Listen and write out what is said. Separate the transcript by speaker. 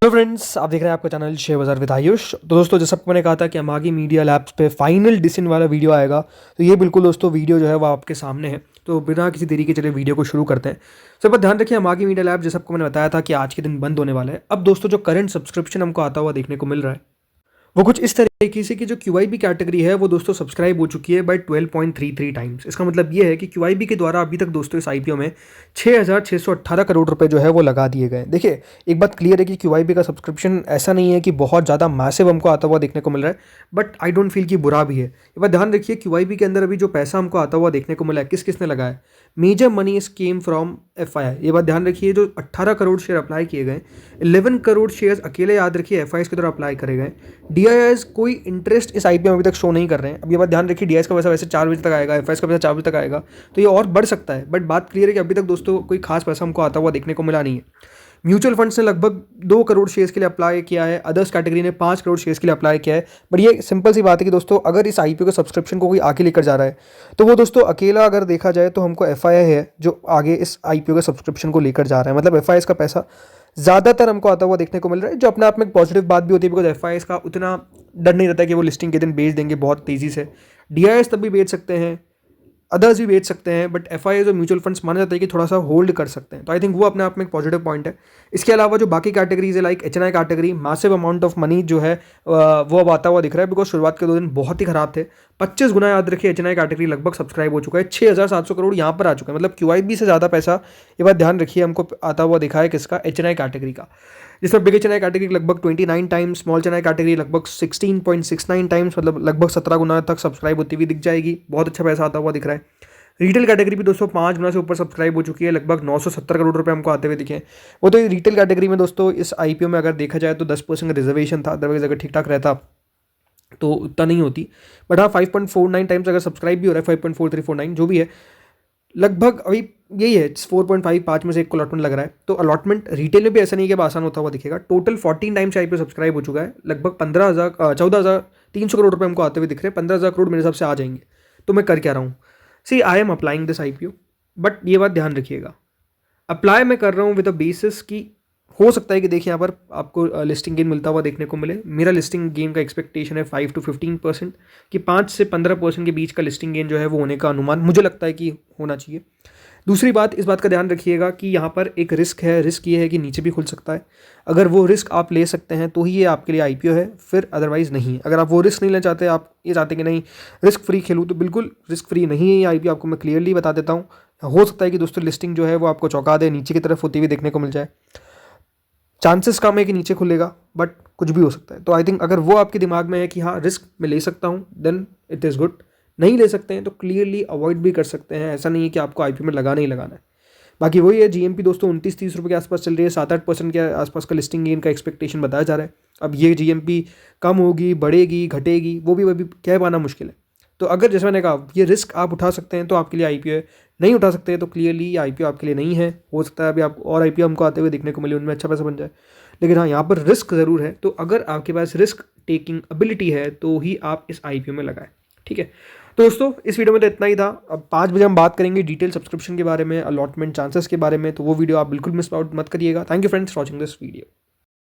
Speaker 1: Hello friends, आप देख रहे हैं आपका चैनल शेयर बाजार विद आयुष। तो दोस्तों, जैसा मैंने कहा था कि अमागी मीडिया लैब्स पे फाइनल डिसीजन वाला वीडियो आएगा, तो ये बिल्कुल दोस्तों वीडियो जो है वो आपके सामने है। तो बिना किसी देरी के चलिए वीडियो को शुरू करते हैं। सब बात ध्यान रखिए, अमागी मीडिया लैब जैसा आपको मैंने बताया था कि आज के दिन बंद होने वाला है। अब दोस्तों, जो करंट सब्सक्रिप्शन हमको आता हुआ देखने को मिल रहा है वो कुछ इस तरीके से कि जो QIB कैटेगरी है वो दोस्तों सब्सक्राइब हो चुकी है बाय 12.33 टाइम्स। इसका मतलब ये है कि QIB के द्वारा अभी तक दोस्तों इस IPO में 6,618 करोड़ रुपए जो है वो लगा दिए गए। देखिए, एक बात क्लियर है कि QIB का सब्सक्रिप्शन ऐसा नहीं है कि बहुत ज़्यादा मैसिव हमको आता हुआ देखने को मिल रहा है, बट आई डोंट फील कि बुरा भी है। ये बात ध्यान रखिए, QIB के अंदर अभी जो पैसा हमको आता हुआ देखने को मिला है, किस किसने लगाया है। Major money scheme from FII। ये बात ध्यान रखिए, जो 18 करोड़ शेयर अप्लाई किए गए, 11 करोड़ शेयर अकेले याद रखिए FIs की तरफ अप्लाई करे गए। DIIs कोई इंटरेस्ट इस IPO में अभी तक शो नहीं कर रहे हैं। अब ये बात ध्यान रखिए, DIIs का पैसा वैसे 4 बजे तक आएगा, FIs का पैसा 4 बजे तक आएगा, तो ये और बढ़ सकता है। बट बात क्लियर है कि अभी तक दोस्तों कोई खास पैसा हमको आता हुआ देखने को मिला नहीं है। म्यूचुअल फंड्स ने लगभग 2 करोड़ शेयर्स के लिए अप्लाई किया है, अदर्स कैटेगरी ने 5 करोड़ शेयर्स के लिए अप्लाई किया है। बट ये सिंपल सी बात है कि दोस्तों, अगर इस IPO के सब्सक्रिप्शन को कोई आगे लेकर जा रहा है तो वो दोस्तों अकेला अगर देखा जाए तो हमको FII है जो आगे इस IPO के सब्सक्रिप्शन को लेकर जा रहा है। मतलब FIIs का पैसा ज़्यादातर हमको आता हुआ देखने को मिल रहा है, जो अपने आप में एक पॉजिटिव बात भी होती है, बिकॉज FIIs का उतना डर नहीं रहता है कि वो लिस्टिंग के दिन बेच देंगे बहुत तेज़ी से। DIIs तब भी बेच सकते हैं, अदर्स भी बेच सकते हैं, बट FIIs और म्यूचुअल फंड्स माना जाता है कि थोड़ा सा होल्ड कर सकते हैं। तो आई थिंक वो अपने आप में एक पॉजिटिव पॉइंट है। इसके अलावा जो बाकी कैटेगरीज है, like HNI category, massive amount of money जो है वो अब आता हुआ दिख रहा है, बिकॉज शुरुआत के 2 दिन बहुत ही खराब थे। 25 गुना याद रखिए, HNI कैटेगरी लगभग सब्सक्राइब हो चुका है, 6,700 करोड़ यहाँ पर आ चुका है। मतलब QIB से ज़्यादा पैसा, ये बात ध्यान रखिए, हमको आता हुआ दिखा है किसका, HNI कैटेगरी का, जिसमें बिग HNI कैटेगरी लगभग 29 टाइम्स, स्मॉल HNI कैटेगरी लगभग 16.69 टाइम्स, मतलब लगभग 17 गुना तक सब्सक्राइब होती हुई दिख जाएगी। बहुत अच्छा पैसा आता हुआ दिख रहा है। रिटेल कैटेगरी भी दोस्तों 5 गुना से ऊपर सब्सक्राइब हो चुकी है, लगभग 970 करोड़ रुपए हमको आते हुए दिखे। वो तो रिटेल कैटेगरी में दोस्तों इस IPO में अगर देखा जाए तो 10% रिजर्वेशन था, अदरवाइज अगर ठीक ठाक रहता तो उतना नहीं होती। बट हाँ, 5.49 टाइम्स अगर सब्सक्राइब भी हो रहा है, 5.4349 जो भी है, लगभग अभी यही है, 4.55 में से एक को अलॉटमेंट लग रहा है। तो अलॉटमेंट रिटेल में भी ऐसा नहीं है कि आसान होता हुआ दिखेगा। टोटल 14 टाइम्स IPO सब्सक्राइब हो चुका है, लगभग 14,300 करोड़ रुपए हमको आते हुए दिख रहे हैं। 15,000 करोड़ मेरे हिसाब से आ जाएंगे। तो मैं कर क्या रहा हूँ, see I am applying this IPO, but ये बात ध्यान रखिएगा, अप्लाई मैं कर रहा हूँ विद अ बेसिस की हो सकता है कि देखिए यहाँ पर आपको लिस्टिंग गेन मिलता हुआ देखने को मिले। मेरा लिस्टिंग गेन का एक्सपेक्टेशन है 5 to 15%, कि 5 से 15% के बीच का लिस्टिंग गेन जो है वो होने का अनुमान मुझे लगता है कि होना चाहिए। दूसरी बात, इस बात का ध्यान रखिएगा कि यहाँ पर एक रिस्क है। रिस्क ये है कि नीचे भी खुल सकता है। अगर वो रिस्क आप ले सकते हैं तो ही ये आपके लिए IPO है, फिर अदरवाइज नहीं। अगर आप वो रिस्क नहीं लेना चाहते, आप ये चाहते कि नहीं रिस्क फ्री खेलूँ, तो बिल्कुल रिस्क फ्री नहीं है ये IPO, आपको मैं क्लियरली बता देता हूँ। हो सकता है कि दोस्तों लिस्टिंग जो है वो आपको चौंका दे, नीचे की तरफ होती हुई देखने को मिल जाए। चांसेस कम है कि नीचे खुलेगा, बट कुछ भी हो सकता है। तो आई थिंक अगर वो आपके दिमाग में है कि हाँ रिस्क मैं ले सकता हूँ, देन इट इज़ गुड। नहीं ले सकते हैं तो क्लियरली अवॉइड भी कर सकते हैं। ऐसा नहीं है कि आपको IPO में लगाना ही लगाना है। बाकी वही है, GMP दोस्तों 29-30 रुपये के आसपास चल रही है, 7-8% के आसपास का लिस्टिंग गेन का एक्सपेक्टेशन बताया जा रहा है। अब ये GMP कम होगी, बढ़ेगी, घटेगी, वो भी अभी कह पाना मुश्किल है। तो अगर जैसे मैंने कहा ये रिस्क आप उठा सकते हैं तो आपके लिए IPO है, नहीं उठा सकते हैं तो क्लियरली ये IPO आपके लिए नहीं है। हो सकता है अभी आप और IPO हमको आते हुए देखने को मिले, उनमें अच्छा पैसा बन जाए, लेकिन हाँ यहाँ पर रिस्क ज़रूर है। तो अगर आपके पास रिस्क टेकिंग एबिलिटी है तो ही आप इस IPO में लगाएं, ठीक है। तो दोस्तों, इस वीडियो में तो इतना ही था। अब 5 बजे हम बात करेंगे डिटेल सब्सक्रिप्शन के बारे में, अलॉटमेंट चांसेस के बारे में, तो वो वीडियो आप बिल्कुल मिस आउट मत करिएगा। Thank you friends for watching this video.